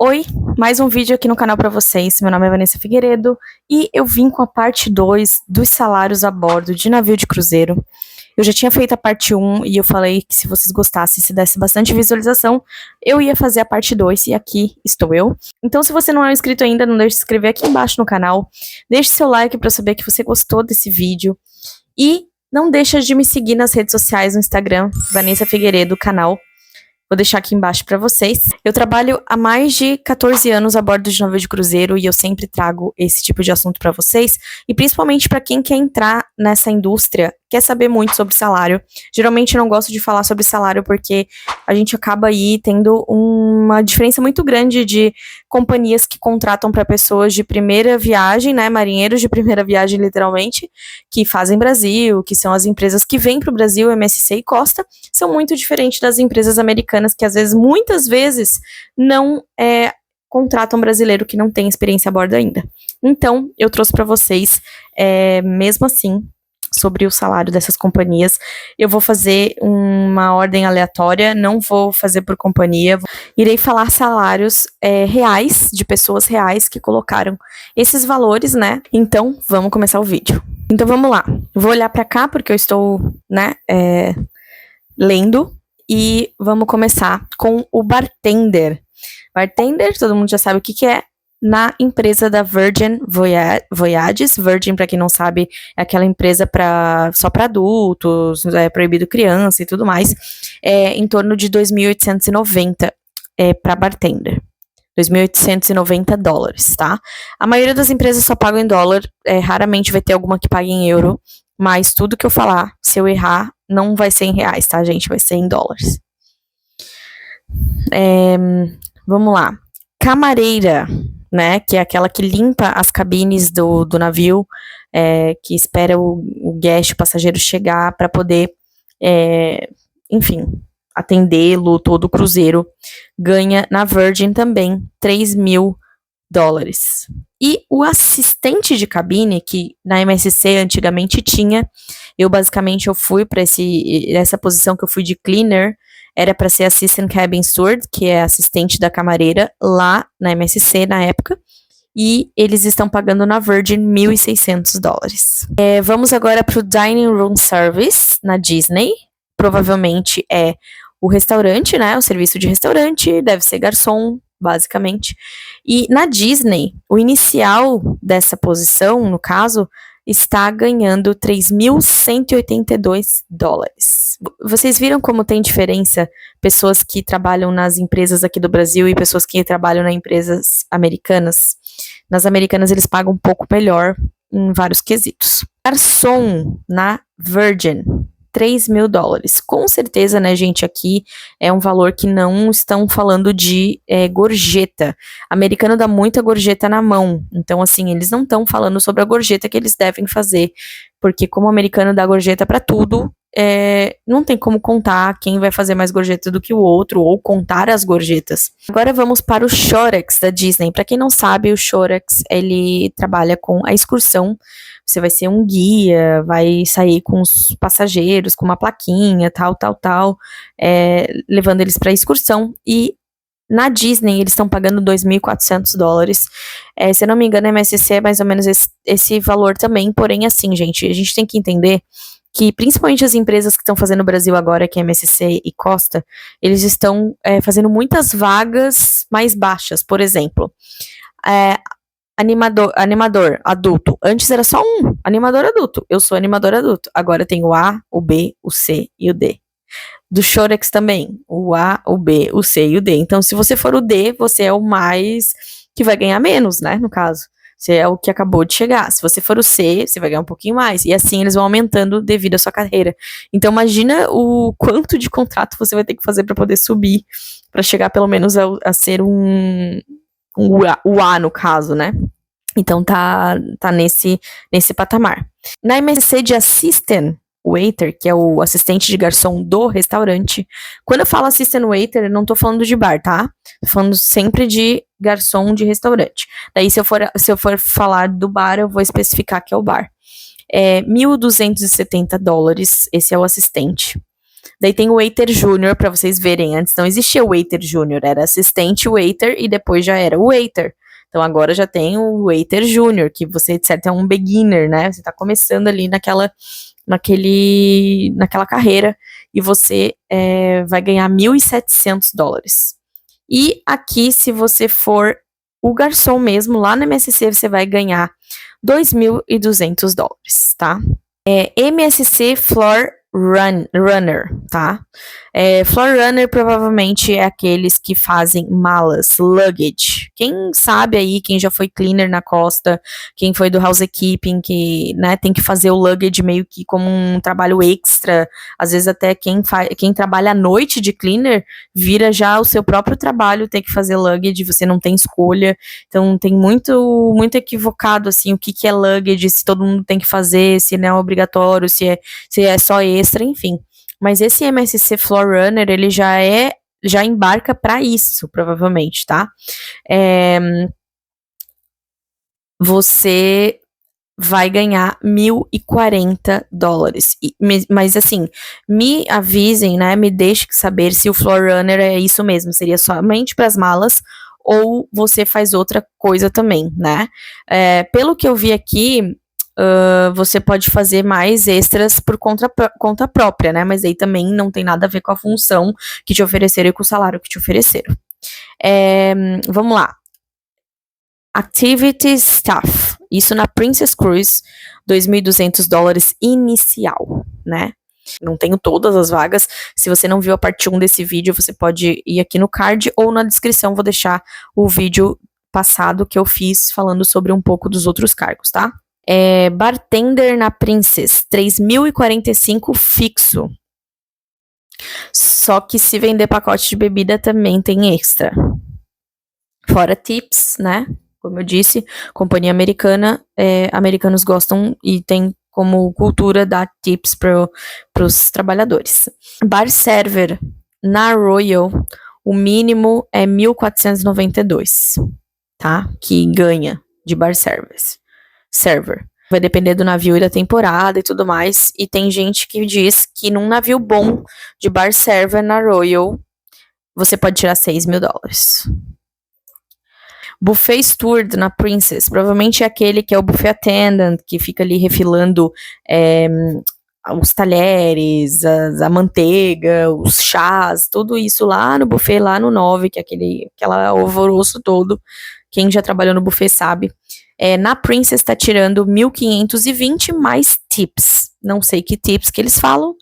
Oi, mais um vídeo aqui no canal para vocês. Meu nome é Vanessa Figueiredo e eu vim com a parte 2 dos salários a bordo de navio de cruzeiro. Eu já tinha feito a parte 1 e eu falei que se vocês gostassem, se desse bastante visualização, eu ia fazer a parte 2 e aqui estou eu. Então, se você não é inscrito ainda, não deixe de se inscrever aqui embaixo no canal. Deixe seu like para saber que você gostou desse vídeo. E não deixa de me seguir nas redes sociais, no Instagram, Vanessa Figueiredo, canal. Vou deixar aqui embaixo para vocês. Eu trabalho há mais de 14 anos a bordo de navio de cruzeiro e eu sempre trago esse tipo de assunto para vocês. E principalmente para quem quer entrar nessa indústria, quer saber muito sobre salário. Geralmente eu não gosto de falar sobre salário porque a gente acaba aí tendo uma diferença muito grande de companhias que contratam para pessoas de primeira viagem, né, marinheiros de primeira viagem literalmente, que fazem Brasil, que são as empresas que vêm para o Brasil, MSC e Costa, são muito diferentes das empresas americanas que às vezes, muitas vezes, não contratam brasileiro que não tem experiência a bordo ainda. Então, eu trouxe para vocês, mesmo assim, sobre o salário dessas companhias. Eu vou fazer uma ordem aleatória, não vou fazer por companhia. Irei falar salários reais, de pessoas reais que colocaram esses valores, né? Então, vamos começar o vídeo. Então, vamos lá. Eu vou olhar para cá, porque eu estou, né, lendo. E vamos começar com o bartender. Bartender, todo mundo já sabe o que é. Na empresa da Virgin Voyages. Virgin, para quem não sabe, é aquela empresa só para adultos, é proibido criança e tudo mais. Em torno de 2.890 para bartender. 2.890 dólares, tá? A maioria das empresas só pagam em dólar, raramente vai ter alguma que pague em euro, mas tudo que eu falar, se eu errar, não vai ser em reais, tá, gente? Vai ser em dólares. Vamos lá. Camareira, né, que é aquela que limpa as cabines do navio, que espera o guest, o passageiro chegar para poder, enfim, atendê-lo, todo o cruzeiro, ganha na Virgin também 3.000 dólares. E o assistente de cabine, que na MSC antigamente tinha, eu fui para essa posição que eu fui de cleaner, era para ser Assistant Cabin Steward, que é assistente da camareira, lá na MSC na época, e eles estão pagando na Virgin 1.600 dólares. Vamos agora para o Dining Room Service, na Disney, provavelmente é o restaurante, né, o serviço de restaurante, deve ser garçom, basicamente, e na Disney, o inicial dessa posição, no caso, está ganhando 3.182 dólares. Vocês viram como tem diferença pessoas que trabalham nas empresas aqui do Brasil e pessoas que trabalham nas empresas americanas? Nas americanas eles pagam um pouco melhor em vários quesitos. Garçom na Virgin, 3.000 dólares. Com certeza, né, gente, aqui é um valor que não estão falando de gorjeta. Americano dá muita gorjeta na mão. Então, assim, eles não estão falando sobre a gorjeta que eles devem fazer. Porque como o americano dá gorjeta para tudo, não tem como contar quem vai fazer mais gorjeta do que o outro, ou contar as gorjetas. Agora vamos para o Shorex da Disney. Para quem não sabe, o Shorex, ele trabalha com a excursão. Você vai ser um guia, vai sair com os passageiros, com uma plaquinha, tal, levando eles para a excursão. E na Disney, eles estão pagando 2.400 dólares. Se eu não me engano, a MSC é mais ou menos esse valor também. Porém, assim, gente, a gente tem que entender que principalmente as empresas que estão fazendo no Brasil agora, que é MSC e Costa, eles estão fazendo muitas vagas mais baixas. Por exemplo, animador adulto. Antes era só um animador adulto. Eu sou animador adulto. Agora tem o A, o B, o C e o D. Do Shorex também. O A, o B, o C e o D. Então, se você for o D, você é o mais que vai ganhar menos, né? No caso. Você é o que acabou de chegar. Se você for o C, você vai ganhar um pouquinho mais. E assim eles vão aumentando devido à sua carreira. Então, imagina o quanto de contrato você vai ter que fazer para poder subir, para chegar pelo menos a ser o A, no caso, né? Então tá nesse patamar. Na MSC de Assistant Waiter, que é o assistente de garçom do restaurante, quando eu falo Assistant Waiter, eu não tô falando de bar, tá? Tô falando sempre de garçom de restaurante. Daí, se eu for falar do bar, eu vou especificar que é o bar. 1.270 dólares, esse é o assistente. Daí tem o waiter júnior, pra vocês verem. Antes não existia o waiter júnior, era assistente waiter e depois já era o waiter. Então agora já tem o waiter júnior, que você, de certo, é um beginner, né? Você tá começando ali naquela carreira e você vai ganhar $1.700. E aqui, se você for o garçom mesmo, lá no MSC, você vai ganhar $2.200, tá? MSC Floor Runner, tá? Floor Runner provavelmente é aqueles que fazem malas, luggage. Quem sabe aí, quem já foi cleaner na costa, quem foi do housekeeping, que, né, tem que fazer o luggage meio que como um trabalho extra. Às vezes até quem trabalha à noite de cleaner vira já o seu próprio trabalho ter que fazer luggage, você não tem escolha. Então tem muito equivocado assim o que é luggage, se todo mundo tem que fazer, se não é obrigatório, se é só extra, enfim. Mas esse MSC Floor Runner, ele já embarca para isso, provavelmente, tá? Você vai ganhar $1.040. Mas assim, me avisem, né? Me deixem saber se o Floor Runner é isso mesmo, seria somente para as malas ou você faz outra coisa também, né? Pelo que eu vi aqui, você pode fazer mais extras por conta própria, né? Mas aí também não tem nada a ver com a função que te ofereceram e com o salário que te ofereceram. Vamos lá. Activity Staff. Isso na Princess Cruise, $2.200 inicial, né? Não tenho todas as vagas. Se você não viu a parte 1 desse vídeo, você pode ir aqui no card ou na descrição, vou deixar o vídeo passado que eu fiz falando sobre um pouco dos outros cargos, tá? Bartender na Princess, $3.045 fixo. Só que se vender pacote de bebida também tem extra. Fora tips, né? Como eu disse, companhia americana, americanos gostam e tem como cultura dar tips para os trabalhadores. Bar server na Royal, o mínimo é $1.492, tá? Que ganha de bar server. Vai depender do navio e da temporada e tudo mais. E tem gente que diz que num navio bom de bar server na Royal, você pode tirar $6.000. Buffet steward na Princess, provavelmente é aquele que é o buffet attendant, que fica ali refilando os talheres, a manteiga, os chás, tudo isso lá no buffet, lá no 9, que é aquela alvoroço todo. Quem já trabalhou no buffet sabe. Na Princess tá tirando $1.520 mais tips. Não sei que tips que eles falam.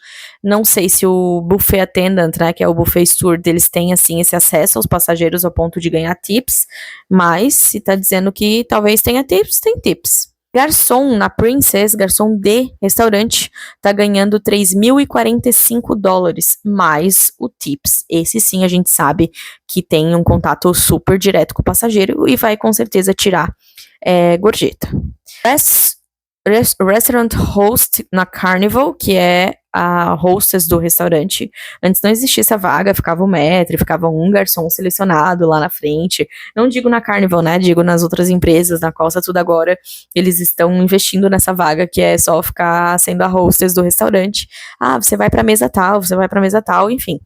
Não sei se o buffet attendant, né, que é o buffet steward, eles têm, assim, esse acesso aos passageiros ao ponto de ganhar tips. Mas, se tá dizendo que talvez tenha tips, tem tips. Garçom na Princess, garçom de restaurante, tá ganhando $3.045 mais o tips. Esse sim a gente sabe que tem um contato super direto com o passageiro e vai com certeza tirar gorjeta. Restaurant host na Carnival, que é a hostess do restaurante. Antes não existia essa vaga, ficava o maître, ficava um garçom selecionado lá na frente. Não digo na Carnival, né? Digo nas outras empresas, na Costa Tudo Agora, eles estão investindo nessa vaga, que é só ficar sendo a hostess do restaurante. Você vai pra mesa tal, enfim.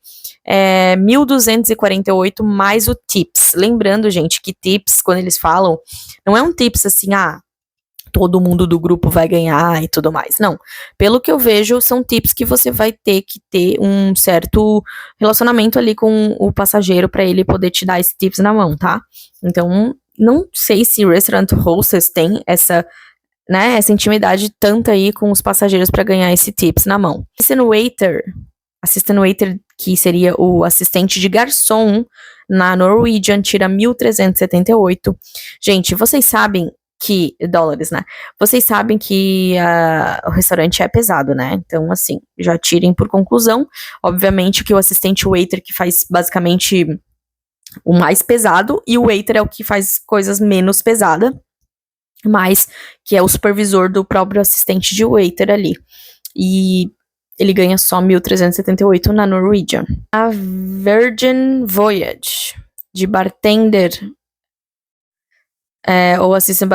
1.248 mais o tips. Lembrando, gente, que tips, quando eles falam, não é um tips assim, todo mundo do grupo vai ganhar e tudo mais. Não. Pelo que eu vejo, são tips que você vai ter que ter um certo relacionamento ali com o passageiro para ele poder te dar esse tips na mão, tá? Então, não sei se restaurant hostess tem essa intimidade tanta aí com os passageiros para ganhar esse tips na mão. Assistant waiter, que seria o assistente de garçom na Norwegian, tira 1.378. Gente, vocês sabem que dólares, né? Vocês sabem que o restaurante é pesado, né? Então, assim, já tirem por conclusão. Obviamente que o assistente waiter que faz basicamente o mais pesado e o waiter é o que faz coisas menos pesadas, mas que é o supervisor do próprio assistente de waiter ali. E ele ganha só 1.378 na Norwegian. A Virgin Voyage de bartender ou assistant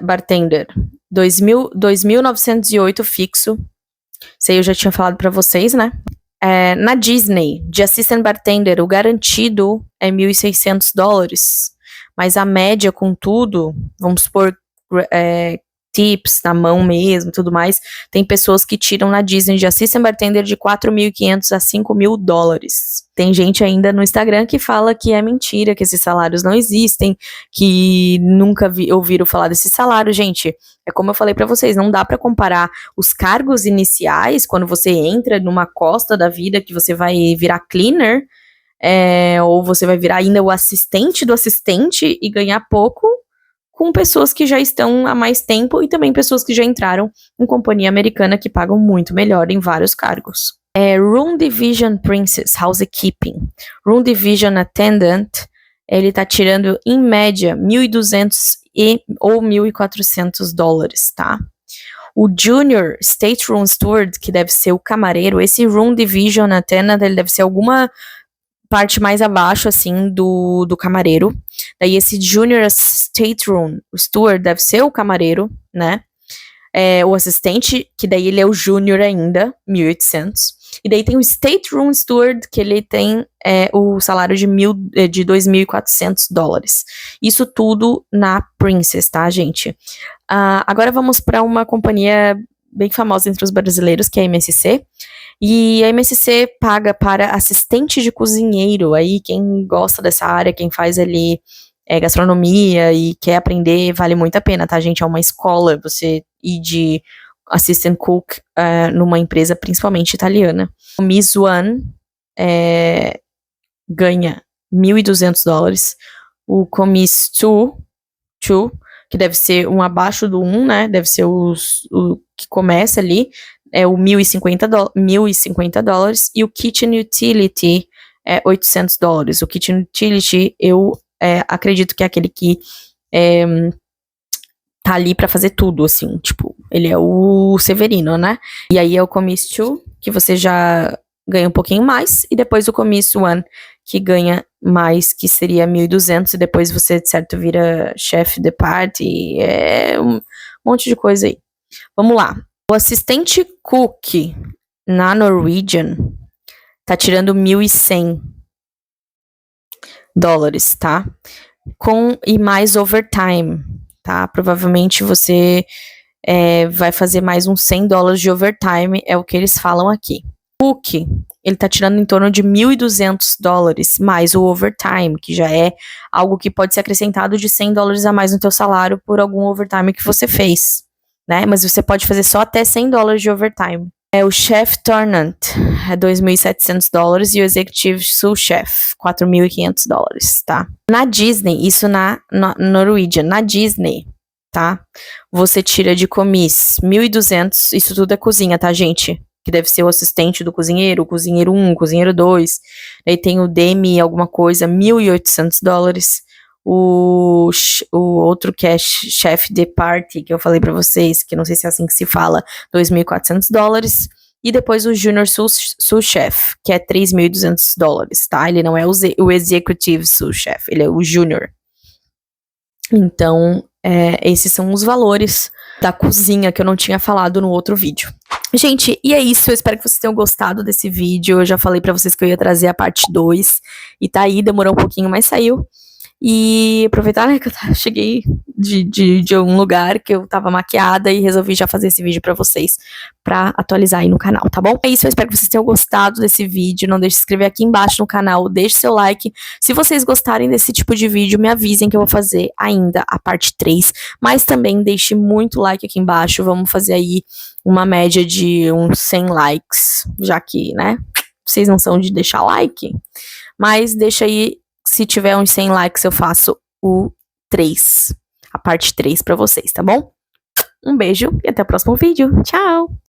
bartender, 2.908 fixo. Isso aí eu já tinha falado pra vocês, né? Na Disney, de assistant bartender, o garantido é $1.600, mas a média com tudo, vamos supor, tips na mão mesmo, tudo mais, tem pessoas que tiram na Disney de assistant bartender de $4.500 a $5.000. Tem gente ainda no Instagram que fala que é mentira, que esses salários não existem, que nunca ouviram falar desse salário. Gente, é como eu falei pra vocês, não dá pra comparar os cargos iniciais, quando você entra numa costa da vida, que você vai virar cleaner, ou você vai virar ainda o assistente do assistente e ganhar pouco, com pessoas que já estão há mais tempo e também pessoas que já entraram em companhia americana que pagam muito melhor em vários cargos. Room Division Princess, Housekeeping. Room Division Attendant, ele tá tirando, em média, $1.200 ou $1.400, tá? O Junior Stateroom Steward, que deve ser o camareiro, esse Room Division Attendant, ele deve ser alguma parte mais abaixo, assim, do camareiro. Daí esse Junior Stateroom Steward deve ser o camareiro, né? O assistente, que daí ele é o Junior ainda, 1.800. E daí tem o Stateroom Steward, que ele tem o salário de $2.400. Isso tudo na Princess, tá, gente? Agora vamos para uma companhia bem famosa entre os brasileiros, que é a MSC. E a MSC paga para assistente de cozinheiro. Aí quem gosta dessa área, quem faz ali gastronomia e quer aprender, vale muito a pena, tá, gente? É uma escola você ir de assistant cook numa empresa principalmente italiana. O Miss One ganha $1.200. O Commiss Two, que deve ser um abaixo do 1, né? Deve ser o que começa ali, é o $1.050. E o Kitchen Utility é $800. O Kitchen Utility, eu acredito que é aquele que tá ali pra fazer tudo, assim, tipo, ele é o Severino, né? E aí é o Commiss 2, que você já ganha um pouquinho mais, e depois o Commiss 1, que ganha mais, que seria 1.200, e depois você, de certo, vira chefe de party, um monte de coisa aí. Vamos lá. O assistente cook na Norwegian tá tirando $1.100, tá? E mais overtime, tá? Provavelmente você vai fazer mais uns $100 de overtime, é o que eles falam aqui. Cook, ele tá tirando em torno de $1.200 mais o overtime, que já é algo que pode ser acrescentado de $100 a mais no teu salário por algum overtime que você fez, né? Mas você pode fazer só até $100 de overtime. O Chef Tournant é $2.700 e o Executive Sous Chef $4.500, tá? Na Disney, isso na Norwegian, na Disney, tá? Você tira de Commiss 1.200, isso tudo é cozinha, tá, gente? Que deve ser o assistente do cozinheiro, o cozinheiro 1, o cozinheiro 2. Aí tem o demi alguma coisa, $1.800. O outro que é chefe de party, que eu falei pra vocês, que não sei se é assim que se fala, $2.400. E depois o Junior Sous Chef, que é $3.200, tá? Ele não é o Executive Sous Chef, ele é o Junior. Então, esses são os valores da cozinha que eu não tinha falado no outro vídeo. Gente, e é isso, eu espero que vocês tenham gostado desse vídeo. Eu já falei pra vocês que eu ia trazer a parte 2, e tá aí, demorou um pouquinho, mas saiu. E aproveitar, né, que eu cheguei de um lugar que eu tava maquiada e resolvi já fazer esse vídeo pra vocês, pra atualizar aí no canal, tá bom? É isso, eu espero que vocês tenham gostado desse vídeo. Não deixe de se inscrever aqui embaixo no canal, deixe seu like. Se vocês gostarem desse tipo de vídeo, me avisem que eu vou fazer ainda a parte 3. Mas também deixe muito like aqui embaixo, vamos fazer aí uma média de uns 100 likes, já que, né, vocês não são de deixar like. Mas deixa aí. Se tiver uns 100 likes, eu faço a parte 3 pra vocês, tá bom? Um beijo e até o próximo vídeo. Tchau!